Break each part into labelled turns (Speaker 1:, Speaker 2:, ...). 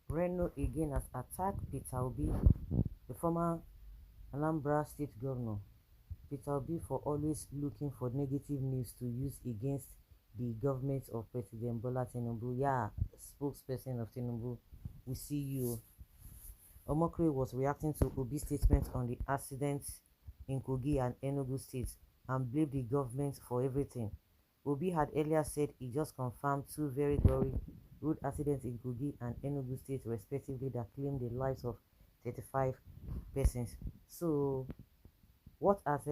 Speaker 1: Reno again has attacked Peter Obi, the former Anambra State Governor. Peter Obi for always looking for negative news to use against the government of President Bola Tinubu. Yeah, spokesperson of Tinubu, we see you. Omokri was reacting to Obi's statement on the accidents in Kogi and Enugu states and blamed the government for everything. Obi had earlier said he just confirmed two very gory road accidents in Kogi and Enugu states respectively that claimed the lives of 35 persons. So what has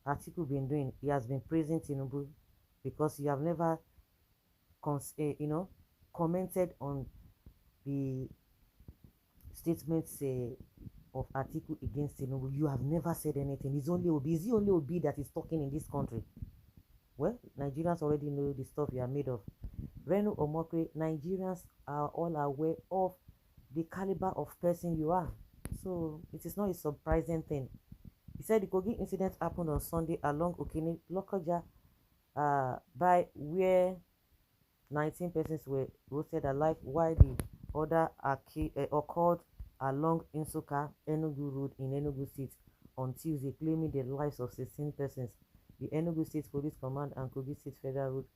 Speaker 1: Atiku been doing? He has been praising Tinubu because you have never commented on the statements of Atiku against Tinubu. You have never said anything. It's only Obi. Is it only Obi that is talking in this country? Well, Nigerians already know the stuff you are made of. Reno Omokre, Nigerians are all aware of the caliber of person you are. So it is not a surprising thing. He said the Kogi incident happened on Sunday along Okene Lokoja, by where 19 persons were roasted alive while the other occurred along Insuka Enugu Road in Enugu State on Tuesday, claiming the lives of 16 persons. The Enugu State Police Command and Kogi State Federal Road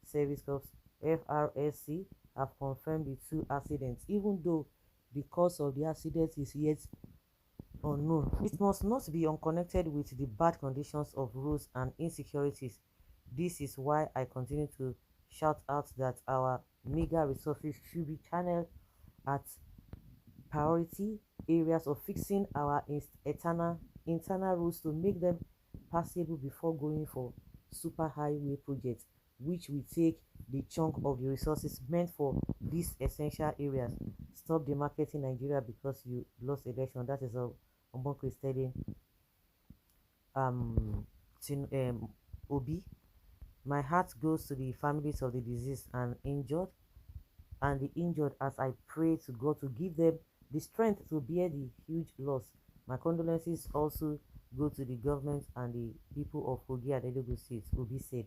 Speaker 1: Service Corps (FRSC) have confirmed the two accidents, even though the cause of the accident is yet unknown. It must not be unconnected with the bad conditions of roads and insecurities. This is why I continue to shout out that our meager resources should be channeled at priority areas of fixing our internal roads to make them passable before going for super highway projects, which will take the chunk of the resources meant for these essential areas. Stop the marketing Nigeria because you lost election. That is all Ombonko is telling Obi. My heart goes to the families of the deceased and the injured as I pray to God to give them the strength to bear the huge loss. My condolences also go to the government and the people of Kogi and Enugu states, Obi said.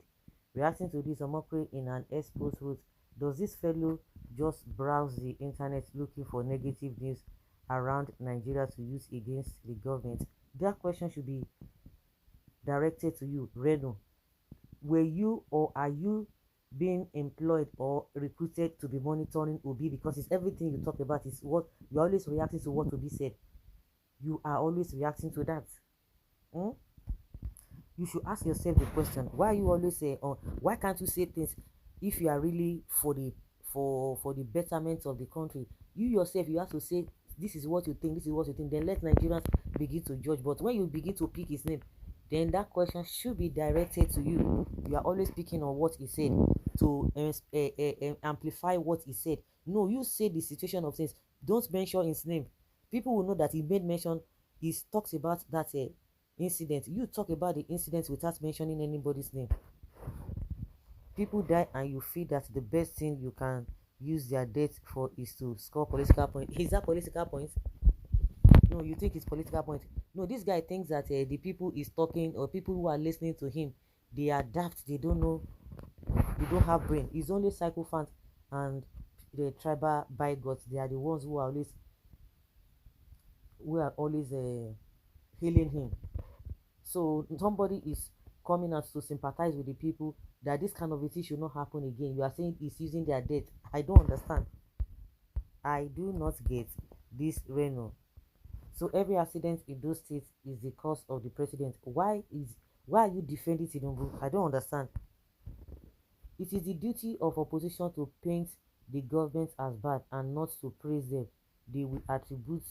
Speaker 1: Reacting to this, Omokwe in an expose wrote, does this fellow just browse the internet looking for negative news around Nigeria to use against the government? That question should be directed to you, Reno. Were you or are you being employed or recruited to be monitoring Obi? Because it's everything you talk about is what you're always reacting to what Obi said. You are always reacting to that. You should ask yourself the question, why you always say, why can't you say things if you are really for the betterment of the country? You yourself, you have to say this is what you think, this is what you think, then let Nigerians begin to judge. But when you begin to pick his name, then that question should be directed to you. You are always picking on what he said to amplify what he said. No, you say the situation of things. Don't mention his name. People will know that he made mention. He talks about that incident. You talk about the incident without mentioning anybody's name. People die and you feel that the best thing you can use their death for is to score political points. Is that political points? No, you think it's political point. No, this guy thinks that the people he's talking or people who are listening to him, they are daft, they don't know, they don't have brain. He's only psychophant and the tribal bigots. They are the ones who are always hailing him. So somebody is coming out to sympathize with the people that this kind of a thing should not happen again. You are saying he's using their death. I don't understand. I do not get this, Reno. So every accident in those states is the cause of the president. Why are you defending Tinubu? I don't understand. It is the duty of opposition to paint the government as bad and not to praise them. They will attribute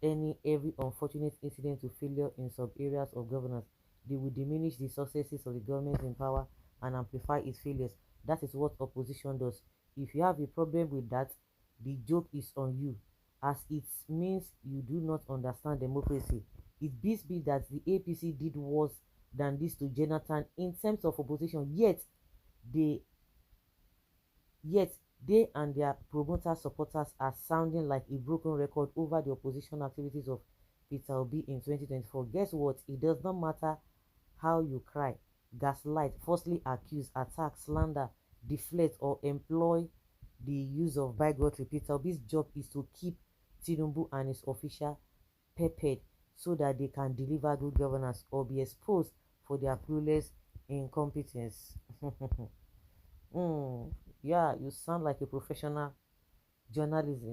Speaker 1: every unfortunate incident to failure in some areas of governance. They will diminish the successes of the government in power and amplify its failures. That is what opposition does. If you have a problem with that, the joke is on you, as it means you do not understand democracy. It beats me that the APC did worse than this to Jonathan in terms of opposition, yet they and their promoter supporters are sounding like a broken record over the opposition activities of Peter Obi in 2024. Guess what? It does not matter how you cry, gaslight, falsely accuse, attack, slander, deflect, or employ the use of bigotry. Peter Obi's job is to keep Tinubu and his official peppered so that they can deliver good governance or be exposed for their clueless incompetence. mm, yeah, you sound like a professional journalist.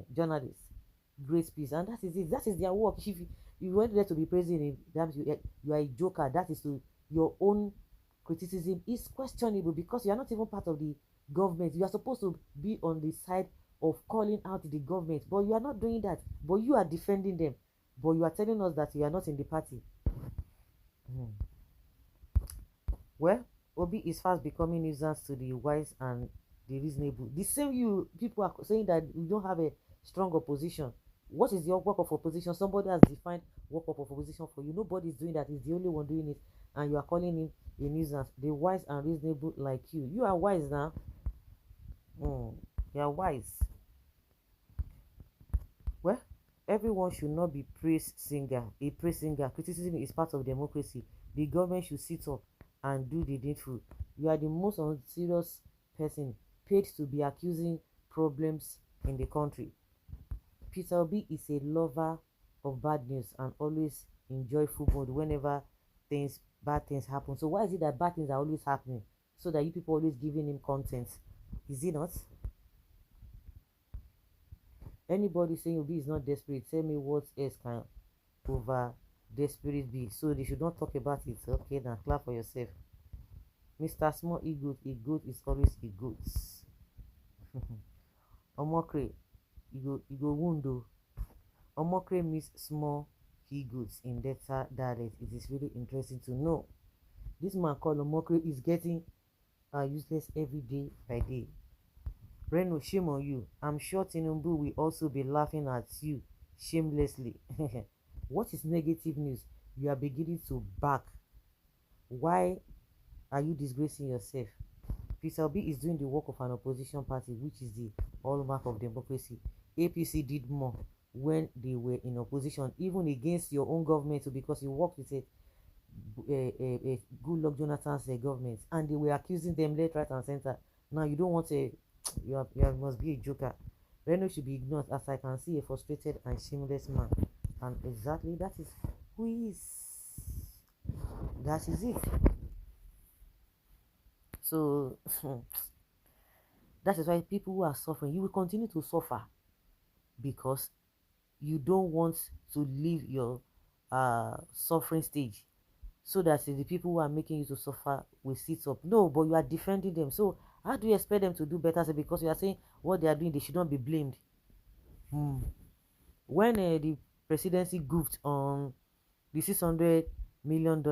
Speaker 1: Great speech, and that is it. That is their work. If you went there to be praising him, that you are a joker. That is to your own criticism is questionable because you are not even part of the government. You are supposed to be on the side of calling out the government, but you are not doing that. But you are defending them, but you are telling us that you are not in the party. Hmm. Well, Obi is fast becoming nuisance to the wise and the reasonable. The same you people are saying that we don't have a strong opposition. What is your work of opposition? Somebody has defined work of opposition for you. Nobody is doing that. He's the only one doing it, and you are calling him a nuisance. The wise and reasonable like you. You are wise now. You are wise. Well, everyone should not be praise singer. A praise singer. Criticism is part of democracy. The government should sit up and do the needful. You are the most unserious person paid to be accusing problems in the country. Peter Obi is a lover of bad news and always enjoy football whenever bad things happen. So why is it that bad things are always happening? So that you people always giving him content. Is it not? Anybody saying Obi is not desperate, tell me what else can over desperate be. So they should not talk about it. Okay, now clap for yourself. Mr. Small Egoat, a goat is always a goat. Omokre, you go wound though. Omokre means small he-goats in Delta dialect. It is really interesting to know. This man called Omokre is getting useless every day by day. Reno, shame on you. I'm sure Tinubu will also be laughing at you shamelessly. What is negative news? You are beginning to back. Why are you disgracing yourself? Peter Obi is doing the work of an opposition party, which is the hallmark of democracy. APC did more when they were in opposition, even against your own government, because you worked with a good luck Jonathan's government, and they were accusing them left, right, and center. Now you don't want a you must be a joker. Reno should be ignored, as I can see a frustrated and shameless man, and exactly that is who he is. That is it. So that is why people who are suffering, you will continue to suffer because you don't want to leave your suffering stage, so that the people who are making you to suffer will sit up. No, but you are defending them. So how do you expect them to do better? So because you are saying what they are doing, they should not be blamed. When the presidency goofed on the $600 million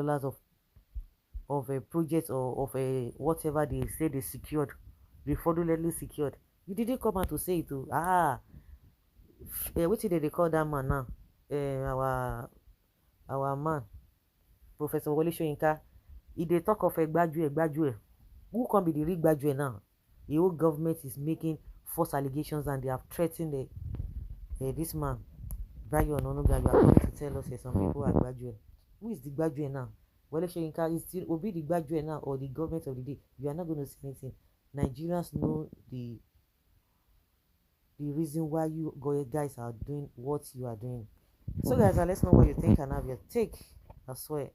Speaker 1: of a project or of a whatever they say they secured, they fraudulently secured, you didn't come out to say it to what did they call that man now? Our man, Professor Wole Soyinka. If they talk of a graduate, who can be the real graduate now? The whole government is making false allegations and they have threatened this man. Bayo Ononuga, you are going to tell us some people are graduate. Who is the graduate now? Wole Soyinka is still will be the graduate now or the government of the day. You are not going to say anything. Nigerians know the reason why you guys are doing what you are doing. So guys, let's know what you think and have your take. I swear.